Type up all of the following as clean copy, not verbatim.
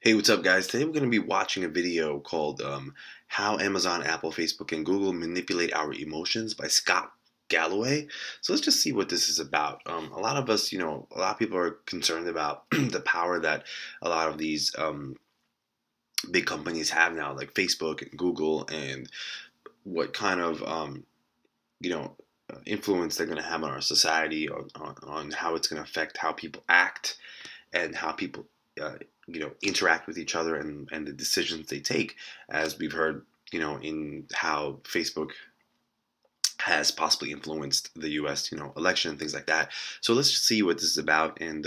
Hey, what's up, guys? Today we're going to be watching a video called How Amazon, Apple, Facebook, and Google Manipulate Our Emotions by Scott Galloway. So let's just see what this is about. A lot of us, a lot of people are concerned about the power that a lot of these big companies have now, like Facebook and Google, and what kind of, you know, influence they're going to have on our society, on how it's going to affect how people act and how people uh, interact with each other and the decisions they take, as we've heard in how Facebook has possibly influenced the US election and things like that. So let's see what this is about, and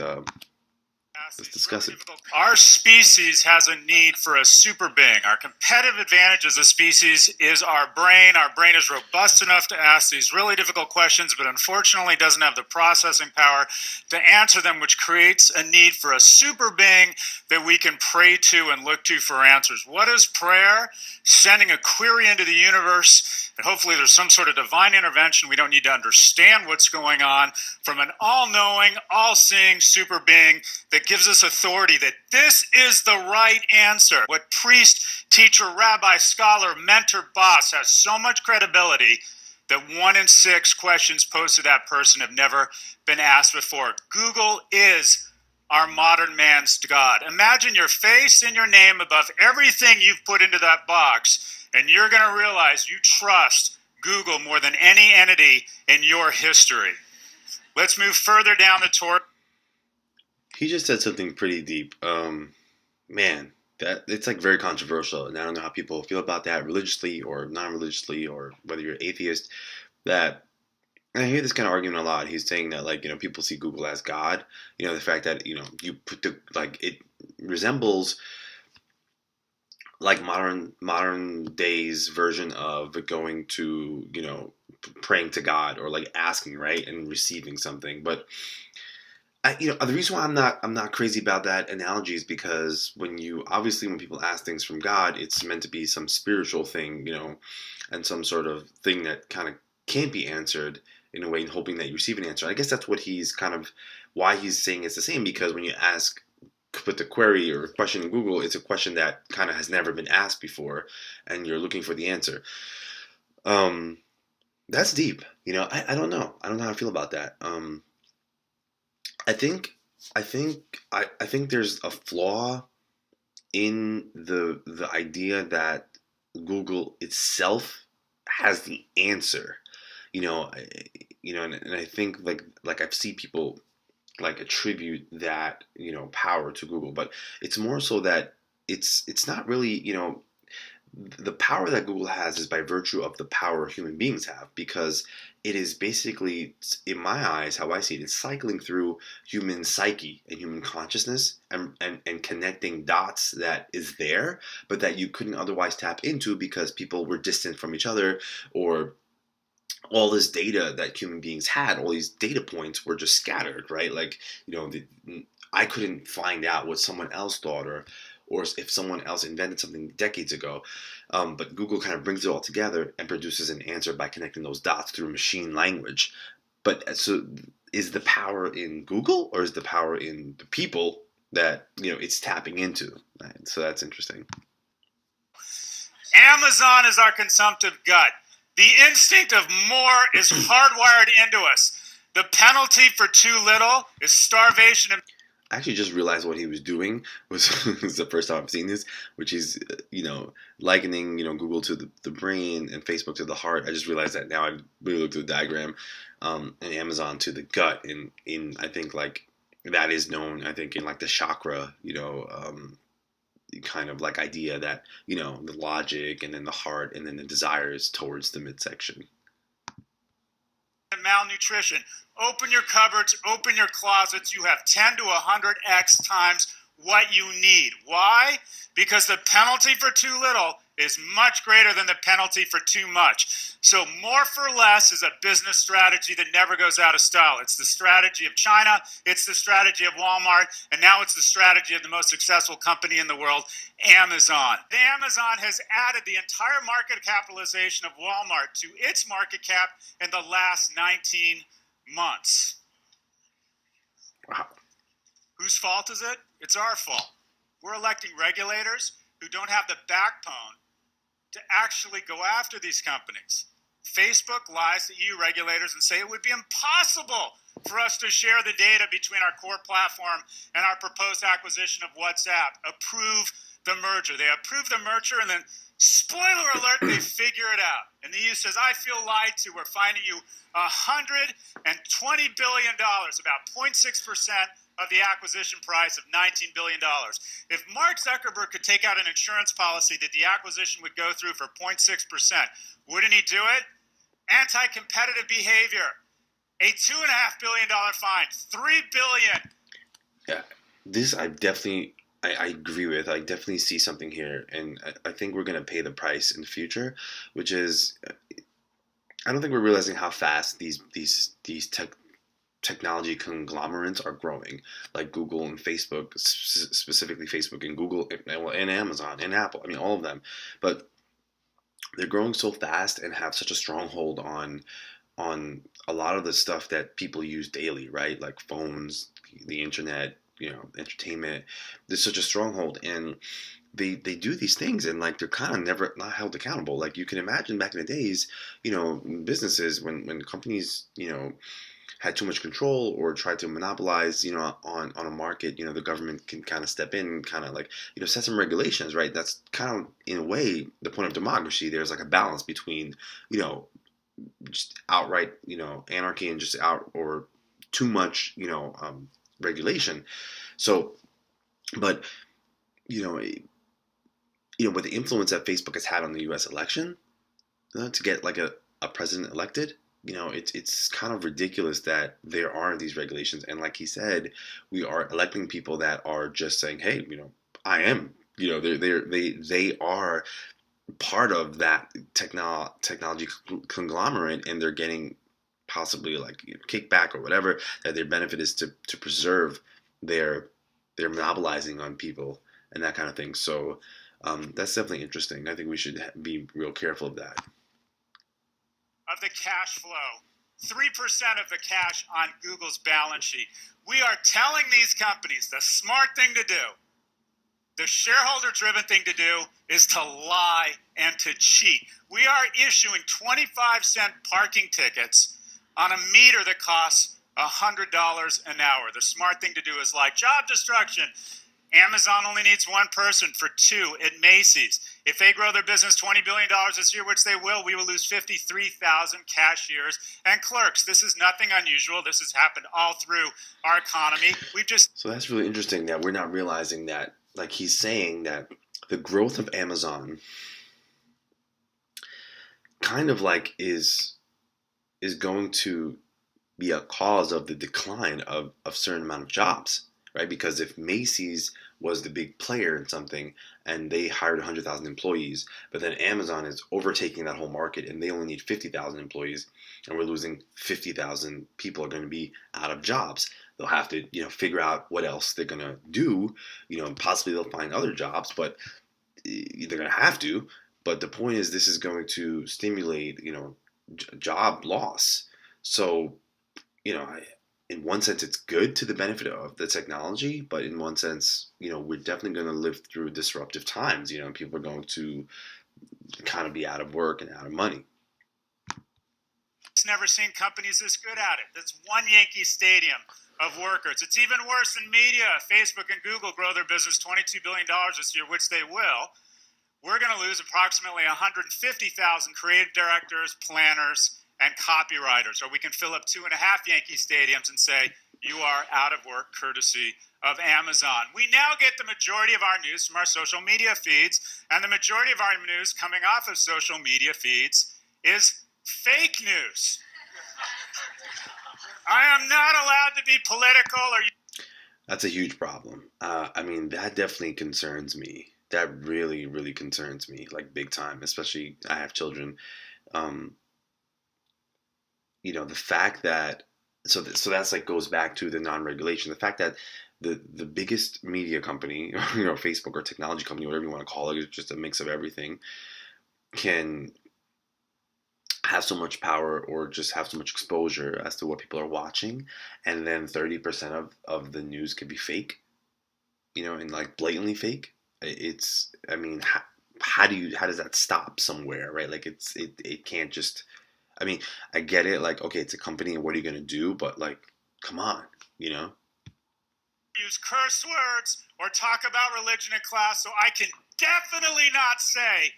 let's discuss it. Our species has a need for a super being. Our competitive advantage as a species is our brain. Our brain is robust enough to ask these really difficult questions, but unfortunately doesn't have the processing power to answer them, which creates a need for a super being that we can pray to and look to for answers. What is prayer? Sending a query into the universe, and hopefully there's some sort of divine intervention. We don't need to understand what's going on, from an all-knowing, all-seeing super being that gives us authority that this is the right answer. What priest, teacher, rabbi, scholar, mentor, boss has so much credibility that 1 in 6 questions posed to that person have never been asked before. Google is our modern man's God. Imagine your face and your name above everything you've put into that box, and you're going to realize you trust Google more than any entity in your history. Let's move further down the tour. He just said something pretty deep. Man, that it's like very controversial, and I don't know how people feel about that religiously or non-religiously, or whether you're atheist. That I hear this kind of argument a lot. He's saying that, like, people see Google as God. The fact that you put the, like, it resembles like modern days version of going to praying to God, or like asking, right, and receiving something. But the reason why I'm not crazy about that analogy is because when people ask things from God, it's meant to be some spiritual thing, and some sort of thing that kind of can't be answered in a way, and hoping that you receive an answer. I guess that's what he's kind of why he's saying it's the same, because when you put the query or question in Google, it's a question that kind of has never been asked before, and you're looking for the answer. Um, that's deep. I don't know. I don't know how I feel about that. I think I think there's a flaw in the idea that Google itself has the answer. And I think, like I've seen people like attribute that power to Google, but it's more so that it's not really the power that Google has is by virtue of the power human beings have, because it is basically, in my eyes, how I see it, it's cycling through human psyche and human consciousness, and connecting dots that is there, but that you couldn't otherwise tap into because people were distant from each other, or all this data that human beings had, all these data points were just scattered, right? Like, I couldn't find out what someone else thought, or if someone else invented something decades ago. But Google kind of brings it all together and produces an answer by connecting those dots through machine language. But so, is the power in Google, or is the power in the people that it's tapping into? Right? So that's interesting. Amazon is our consumptive gut. The instinct of more is hardwired into us. The penalty for too little is starvation. And I actually just realized what he was doing was, was the first time I've seen this, which is likening Google to the brain and Facebook to the heart. I just realized that now. I really looked at the diagram, and Amazon to the gut. In I think, like, that is known, I think, in like the chakra kind of like idea that the logic, and then the heart, and then the desires towards the midsection. malnutrition. Open your cupboards, open your closets. You have 10 to 100x times what you need. Why? Because the penalty for too little is much greater than the penalty for too much. So more for less is a business strategy that never goes out of style. It's the strategy of China, it's the strategy of Walmart, and now it's the strategy of the most successful company in the world, Amazon. Amazon has added the entire market capitalization of Walmart to its market cap in the last 19 months. Wow. Whose fault is it? It's our fault. We're electing regulators who don't have the backbone to actually go after these companies. Facebook lies to EU regulators and say it would be impossible for us to share the data between our core platform and our proposed acquisition of WhatsApp. Approve the merger. They approve the merger, and then, spoiler alert, they figure it out. And the EU says, I feel lied to. We're finding you $120 billion, about 0.6% of the acquisition price of $19 billion. If Mark Zuckerberg could take out an insurance policy that the acquisition would go through for 0.6%, wouldn't he do it? Anti-competitive behavior, a $2.5 billion fine, $3 billion. Yeah, this I agree with. I definitely see something here, and I think we're going to pay the price in the future, which is I don't think we're realizing how fast these technology conglomerates are growing, like Google and Facebook, specifically Facebook and Google, and Amazon and Apple. I mean, all of them, but they're growing so fast and have such a stronghold on a lot of the stuff that people use daily, right? Like phones, the internet, entertainment. There's such a stronghold, and they do these things, and like they're kind of never not held accountable. Like you can imagine back in the days, businesses when companies had too much control or tried to monopolize on a market, the government can kind of step in and kind of like set some regulations, right? That's kind of in a way the point of democracy. There's like a balance between just outright anarchy and just out or too much regulation. So but with the influence that Facebook has had on the U.S. election, to get like a president elected, it's kind of ridiculous that there are these regulations. And like he said, we are electing people that are just saying, hey, I am, they are part of that technology conglomerate, and they're getting possibly like kickback or whatever, that their benefit is to preserve their monopolizing on people and that kind of thing. So that's definitely interesting. I think we should be real careful of that. Of the cash flow, 3% of the cash on Google's balance sheet. We are telling these companies the smart thing to do, the shareholder-driven thing to do, is to lie and to cheat. We are issuing 25-cent parking tickets on a meter that costs $100 an hour. The smart thing to do is lie. Job destruction. Amazon only needs one person for two at Macy's. If they grow their business $20 billion this year, which they will, we will lose 53,000 cashiers and clerks. This is nothing unusual. This has happened all through our economy. So that's really interesting that we're not realizing that, like he's saying that the growth of Amazon kind of like is going to be a cause of the decline of a certain amount of jobs. Right? Because if Macy's was the big player in something and they hired 100,000 employees, but then Amazon is overtaking that whole market and they only need 50,000 employees, and we're losing 50,000 people are going to be out of jobs. They'll have to, figure out what else they're going to do, and possibly they'll find other jobs, but they're going to have to. But the point is, this is going to stimulate, job loss. So, in one sense, it's good to the benefit of the technology, but in one sense, we're definitely going to live through disruptive times. People are going to kind of be out of work and out of money. It's never seen companies this good at it. That's one Yankee Stadium of workers. It's even worse in media. Facebook and Google grow their business $22 billion this year, which they will. We're going to lose approximately 150,000 creative directors, planners, and copywriters, or we can fill up 2.5 Yankee stadiums and say, you are out of work courtesy of Amazon. We now get the majority of our news from our social media feeds, and the majority of our news coming off of social media feeds is fake news. I am not allowed to be political. That's a huge problem. That definitely concerns me. That really, really concerns me, like big time, especially I have children. The fact that so that's like goes back to the non-regulation. The fact that the biggest media company, Facebook or technology company, whatever you want to call it, it's just a mix of everything, can have so much power or just have so much exposure as to what people are watching, and then 30% of the news can be fake. and like blatantly fake. It's, I mean, how does that stop somewhere, right? Like it can't just. I mean, I get it. Like, okay, it's a company, and what are you gonna do? But like, come on, you know. Use curse words or talk about religion in class, so I can definitely not say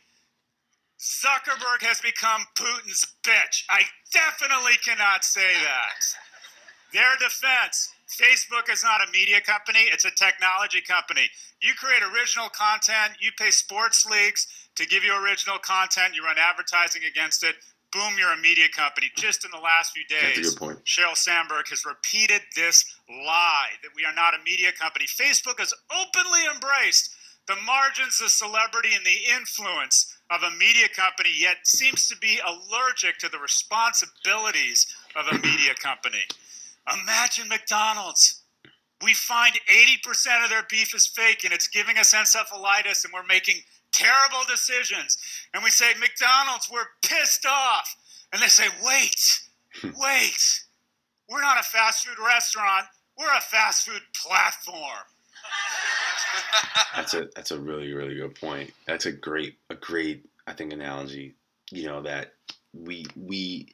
Zuckerberg has become Putin's bitch. I definitely cannot say that. Their defense: Facebook is not a media company, it's a technology company. You create original content, you pay sports leagues to give you original content, you run advertising against it, boom, you're a media company. Just in the last few That's a days, good point. Sheryl Sandberg has repeated this lie that we are not a media company. Facebook has openly embraced the margins, the celebrity, and the influence of a media company, yet seems to be allergic to the responsibilities of a media company. Imagine McDonald's. We find 80% of their beef is fake and it's giving us encephalitis and we're making terrible decisions. And we say, McDonald's, we're pissed off. And they say, wait, we're not a fast food restaurant. We're a fast food platform. That's a really, really good point. That's a great I think analogy. That we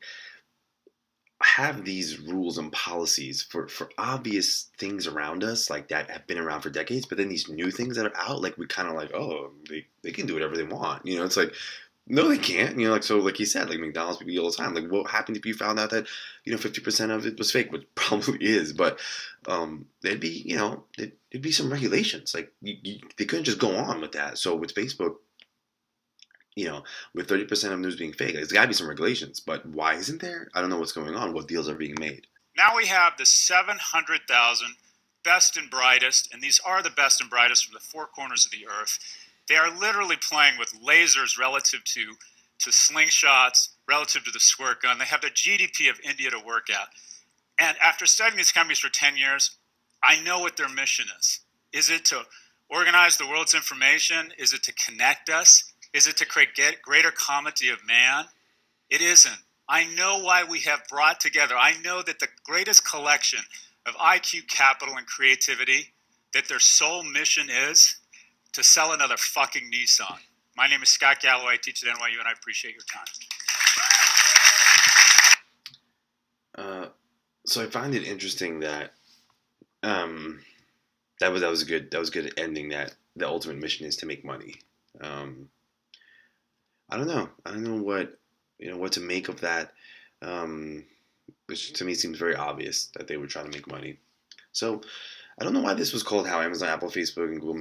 have these rules and policies for obvious things around us, like that have been around for decades, but then these new things that are out, like we kind of like, oh, they can do whatever they want. It's like, no, they can't. Like, so like he said, like McDonald's people eat all the time. Like, what happened if you found out that 50% of it was fake, which probably is, but there'd be there'd be some regulations. Like they couldn't just go on with that. So with Facebook, with 30% of news being fake, there's got to be some regulations. But why isn't there? I don't know what's going on. What deals are being made? Now we have the 700,000 best and brightest, and these are the best and brightest from the four corners of the earth. They are literally playing with lasers relative to slingshots, relative to the squirt gun. They have the GDP of India to work at. And after studying these companies for 10 years, I know what their mission is. Is it to organize the world's information? Is it to connect us? Is it to create greater comity of man? It isn't. I know why we have brought together. I know that the greatest collection of IQ, capital, and creativity, that their sole mission is to sell another fucking Nissan. My name is Scott Galloway. I teach at NYU, and I appreciate your time. So I find it interesting that that was a good ending. That the ultimate mission is to make money. I don't know what to make of that. Which to me seems very obvious that they were trying to make money. So I don't know why this was called How Amazon, Apple, Facebook, and Google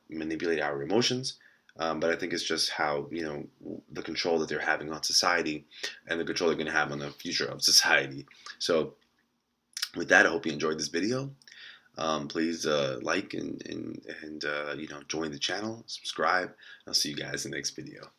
Manipulate Our Emotions. But I think it's just how, the control that they're having on society and the control they're going to have on the future of society. So with that, I hope you enjoyed this video. Please like and join the channel, subscribe. I'll see you guys in the next video.